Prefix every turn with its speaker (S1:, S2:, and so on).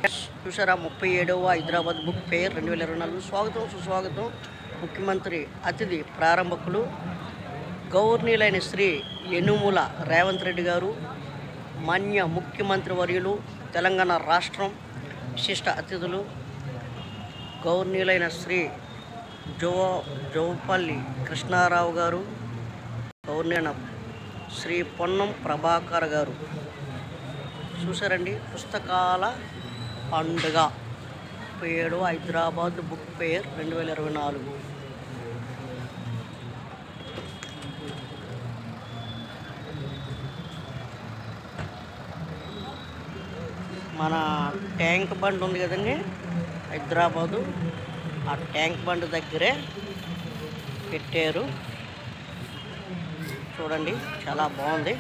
S1: చూసారా 37వ Hyderabad book fair 2024 స్వాగతం సుస్వాగతం. ముఖ్యమంత్రి అతిథి ప్రారంభకులు గౌరవనీయులైన శ్రీ యనుమల రేవంత్ రెడ్డి గారు, మాన్య ముఖ్యమంత్రి వర్యులు, తెలంగాణ రాష్ట్రం విశిష్ట అతిథులు గౌరవనీయులైన శ్రీ జోపల్లి కృష్ణారావు గారు, గౌరవనీయులైన శ్రీ పొన్నం ప్రభాకర్ గారు. చూసారండి, పుస్తకాల పండుగ 37వ హైదరాబాద్ బుక్ ఫెయిర్ 2024. మన ట్యాంక్ బండ్ ఉంది కదండి హైదరాబాదు, ఆ ట్యాంక్ బండ్ దగ్గరే పెట్టారు. చూడండి, చాలా బాగుంది.